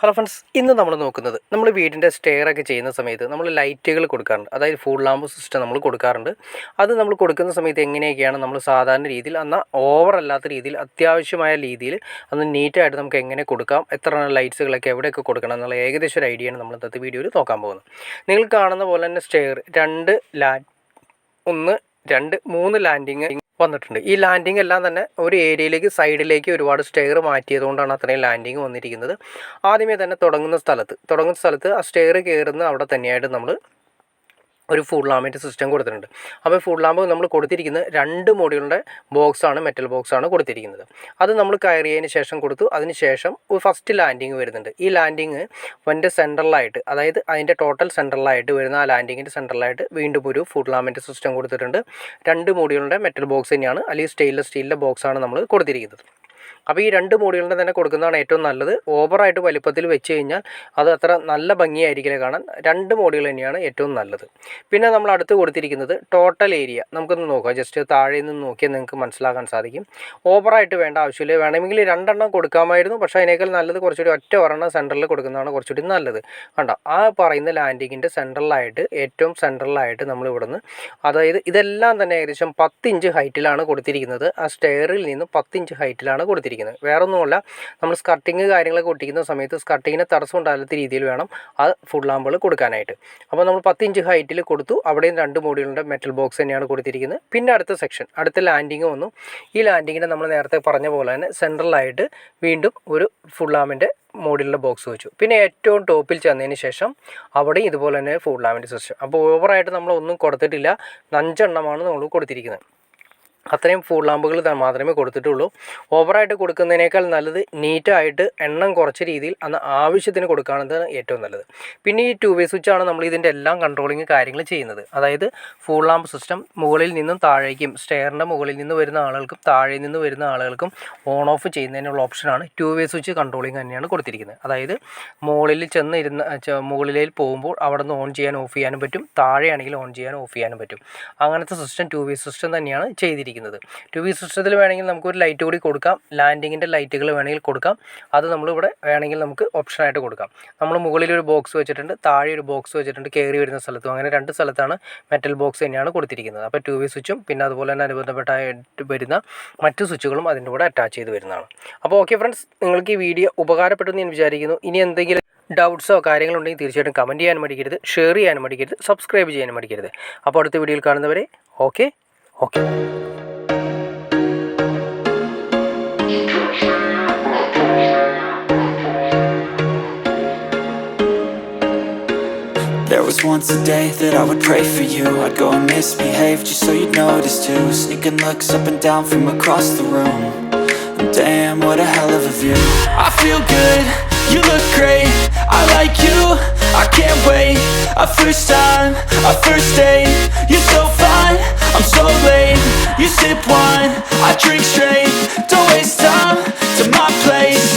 Hello friends, ഇന്ന് നമ്മൾ നോക്കുന്നത് നമ്മൾ വീടിൻ്റെ സ്റ്റെയറൊക്കെ ചെയ്യുന്ന സമയത്ത് നമ്മൾ ലൈറ്റുകൾ കൊടുക്കാറുണ്ട്. അതായത് ഫുൾ ലാമ്പ് സിസ്റ്റം നമ്മൾ കൊടുക്കാറുണ്ട്. അത് നമ്മൾ കൊടുക്കുന്ന സമയത്ത് എങ്ങനെയൊക്കെയാണ് നമ്മൾ സാധാരണ രീതിയിൽ എന്നാൽ ഓവറല്ലാത്ത രീതിയിൽ അത്യാവശ്യമായ രീതിയിൽ അന്ന് നീറ്റായിട്ട് നമുക്ക് എങ്ങനെ കൊടുക്കാം, എത്ര ലൈറ്റ്സുകളൊക്കെ എവിടെയൊക്കെ കൊടുക്കണം എന്നുള്ള ഏകദേശം ഒരു ഐഡിയയാണ് നമ്മൾ ഇന്നത്തെ വീഡിയോയിൽ നോക്കാൻ പോകുന്നത്. നിങ്ങൾ കാണുന്ന പോലെ തന്നെ സ്റ്റെയർ 3 ലാൻഡിങ് വന്നിട്ടുണ്ട്. ഈ ലാൻഡിങ് എല്ലാം തന്നെ ഒരു ഏരിയയിലേക്ക് സൈഡിലേക്ക് ഒരുപാട് സ്റ്റെയർ മാറ്റിയതുകൊണ്ടാണ് അത്രയും ലാൻഡിങ് വന്നിരിക്കുന്നത്. ആദ്യമേ തന്നെ തുടങ്ങുന്ന സ്ഥലത്ത് ആ സ്റ്റെയർ കയറുന്ന അവിടെ തന്നെയായിട്ട് നമ്മൾ ഒരു ഫുൾ ലാമ്പിൻ്റെ സിസ്റ്റം കൊടുത്തിട്ടുണ്ട്. അപ്പോൾ ഫുൾ ലാമ്പ് നമ്മൾ കൊടുത്തിരിക്കുന്നത് 2 മോഡ്യൂളിൻ്റെ ബോക്സാണ്, മെറ്റൽ ബോക്സാണ് കൊടുത്തിരിക്കുന്നത്. അത് നമ്മൾ കയറിയതിന് ശേഷം കൊടുത്തു. അതിന് ശേഷം ഒരു ഫസ്റ്റ് ലാൻഡിങ് വരുന്നുണ്ട്. ഈ ലാൻഡിങ് അതിൻ്റെ സെൻട്രലായിട്ട്, അതായത് അതിൻ്റെ ടോട്ടൽ സെൻട്രലായിട്ട് വരുന്ന ആ ലാൻഡിങ്ങിൻ്റെ സെൻട്രലായിട്ട് വീണ്ടും ഒരു ഫുൾ ലാമ്പിൻ്റെ സിസ്റ്റം കൊടുത്തിട്ടുണ്ട്. 2 മോഡ്യൂളിൻ്റെ മെറ്റൽ ബോക്സ് തന്നെയാണ്, അല്ലെങ്കിൽ സ്റ്റെയിൻലെസ് സ്റ്റീലിൻ്റെ ബോക്സാണ് നമ്മൾ കൊടുത്തിരിക്കുന്നത്. അപ്പോൾ ഈ 2 മോഡ്യൂളിൻ്റെ തന്നെ കൊടുക്കുന്നതാണ് ഏറ്റവും നല്ലത്. ഓവറായിട്ട് വലിപ്പത്തിൽ വെച്ച് കഴിഞ്ഞാൽ അത് അത്ര നല്ല ഭംഗിയായിരിക്കില്ല കാണാൻ. 2 മോഡ്യൂൾ തന്നെയാണ് ഏറ്റവും നല്ലത്. പിന്നെ നമ്മൾ അടുത്ത് കൊടുത്തിരിക്കുന്നത് ടോട്ടൽ ഏരിയ നമുക്കൊന്ന് നോക്കാം. ജസ്റ്റ് താഴെ നിന്ന് നോക്കിയാൽ നിങ്ങൾക്ക് മനസ്സിലാക്കാൻ സാധിക്കും. ഓവറായിട്ട് വേണ്ട ആവശ്യമില്ല. വേണമെങ്കിൽ 2 എണ്ണം കൊടുക്കാമായിരുന്നു, പക്ഷേ അതിനേക്കാൾ നല്ലത് കുറച്ചുകൂടി ഒറ്റ ഒരെണ്ണം സെൻറ്ററിൽ കൊടുക്കുന്നതാണ് കുറച്ചുകൂടി നല്ലത്. കണ്ടോ, ആ പറയുന്ന ലാൻഡിങ്ങിൻ്റെ സെൻട്രലായിട്ട്, ഏറ്റവും സെൻട്രലായിട്ട് നമ്മൾ ഇവിടുന്ന്, അതായത് ഇതെല്ലാം തന്നെ ഏകദേശം 10 ഇഞ്ച് ഹൈറ്റിലാണ് കൊടുത്തിരിക്കുന്നത്. ആ സ്റ്റെയറിൽ നിന്ന് 10 ഇഞ്ച് ഹൈറ്റിലാണ് കൊടുത്തിരിക്കുന്നത്. വേറൊന്നുമല്ല, നമ്മൾ സ്കർട്ടിങ് കാര്യങ്ങളൊക്കെ ഒട്ടിക്കുന്ന സമയത്ത് സ്കർട്ടിങ്ങിന് തടസ്സം ഉണ്ടാകാത്ത രീതിയിൽ വേണം ആ ഫുൾ ലാമ്പുകൾ കൊടുക്കാനായിട്ട്. അപ്പോൾ നമ്മൾ 10 ഇഞ്ച് ഹൈറ്റിൽ കൊടുത്തു. അവിടെയും 2 മോഡ്യൂളിൻ്റെ മെറ്റൽ ബോക്സ് തന്നെയാണ് കൊടുത്തിരിക്കുന്നത്. പിന്നെ അടുത്ത സെക്ഷൻ, അടുത്ത ലാൻഡിങ് വന്നു. ഈ ലാൻഡിങ്ങിനെ നമ്മൾ നേരത്തെ പറഞ്ഞ പോലെ തന്നെ സെൻട്രലായിട്ട് വീണ്ടും ഒരു ഫുൾ ലാമ്പിൻ്റെ മോഡലിൻ്റെ ബോക്സ് വെച്ചു. പിന്നെ ഏറ്റവും ടോപ്പിൽ ചെന്നതിന് ശേഷം അവിടെ ഇതുപോലെ തന്നെ ഫുൾ ലാമ്പിൻ്റെ സിസ്റ്റം. അപ്പോൾ ഓവറായിട്ട് നമ്മളൊന്നും കൊടുത്തിട്ടില്ല. 5 എണ്ണമാണ് നമ്മൾ കൊടുത്തിരിക്കുന്നത്. അത്രയും ഫുൾ ലാമ്പുകൾ മാത്രമേ കൊടുത്തിട്ടുള്ളൂ. ഓവറായിട്ട് കൊടുക്കുന്നതിനേക്കാൾ നല്ലത് നീറ്റായിട്ട് എണ്ണം കുറച്ച രീതിയിൽ അന്ന് ആവശ്യത്തിന് കൊടുക്കുകയാണെന്നാണ് ഏറ്റവും നല്ലത്. പിന്നെ ഈ 2 വേ സ്വിച്ചാണ് നമ്മൾ ഇതിൻ്റെ എല്ലാം കൺട്രോളിങ് കാര്യങ്ങൾ ചെയ്യുന്നത്. അതായത് ഫുൾ ലാമ്പ് സിസ്റ്റം മുകളിൽ നിന്നും താഴേക്കും, സ്റ്റെയറിൻ്റെ മുകളിൽ നിന്ന് വരുന്ന ആളുകൾക്കും താഴെ നിന്ന് വരുന്ന ആളുകൾക്കും ഓൺ ഓഫ് ചെയ്യുന്നതിനുള്ള ഓപ്ഷനാണ് 2 വേ സ്വിച്ച് കൺട്രോളിങ് തന്നെയാണ് കൊടുത്തിരിക്കുന്നത്. അതായത് മുകളിൽ മുകളിലേക്ക് പോകുമ്പോൾ അവിടെ നിന്ന് ഓൺ ചെയ്യാൻ ഓഫ് ചെയ്യാനും പറ്റും, താഴെയാണെങ്കിൽ ഓൺ ചെയ്യാൻ ഓഫ് ചെയ്യാനും പറ്റും. അങ്ങനത്തെ സിസ്റ്റം 2 വേ സിസ്റ്റം തന്നെയാണ് ചെയ്തിരിക്കുന്നത്. 2 വേ സിസ്റ്റത്തിൽ വേണമെങ്കിൽ നമുക്കൊരു ലൈറ്റ് കൂടി കൊടുക്കാം. ലാൻഡിങ്ങിൻ്റെ ലൈറ്റുകൾ വേണമെങ്കിൽ കൊടുക്കാം. അത് നമ്മളിവിടെ വേണമെങ്കിൽ നമുക്ക് ഓപ്ഷനായിട്ട് കൊടുക്കാം. നമ്മൾ മുകളിലൊരു ബോക്സ് വെച്ചിട്ടുണ്ട്, താഴെ ഒരു ബോക്സ് വെച്ചിട്ടുണ്ട്, കയറി വരുന്ന സ്ഥലത്തും. അങ്ങനെ 2 സ്ഥലത്താണ് മെറ്റൽ ബോക്സ് തന്നെയാണ് കൊടുത്തിരിക്കുന്നത്. അപ്പോൾ 2 വേ സ്വിച്ചും പിന്നെ അതുപോലെ തന്നെ അനുബന്ധപ്പെട്ടായിട്ട് വരുന്ന മറ്റു സ്വിച്ചുകളും അതിൻ്റെ കൂടെ അറ്റാച്ച് ചെയ്ത് വരുന്നതാണ്. അപ്പോൾ ഓക്കെ ഫ്രണ്ട്സ്, നിങ്ങൾക്ക് ഈ വീഡിയോ ഉപകാരപ്പെട്ടെന്ന് ഞാൻ വിചാരിക്കുന്നു. ഇനി എന്തെങ്കിലും ഡൗട്ട്സോ കാര്യങ്ങളുണ്ടെങ്കിൽ തീർച്ചയായിട്ടും കമൻറ്റ് ചെയ്യാനും മടിക്കരുത്, ഷെയർ ചെയ്യാനും മടിക്കരുത്, സബ്സ്ക്രൈബ് ചെയ്യാനും മടിക്കരുത്. അപ്പോൾ അടുത്ത വീഡിയോയിൽ കാണുന്നവരെ okay. There was once a day that I would pray for you. I'd go and misbehave just so you'd notice too. Sneaking looks up and down from across the room. And damn, what a hell of a view. I feel good, you look great, I like you, I can't wait. A first time, a first date. You're so fine, I'm so late. You sip wine, I drink straight. Don't waste time to my place.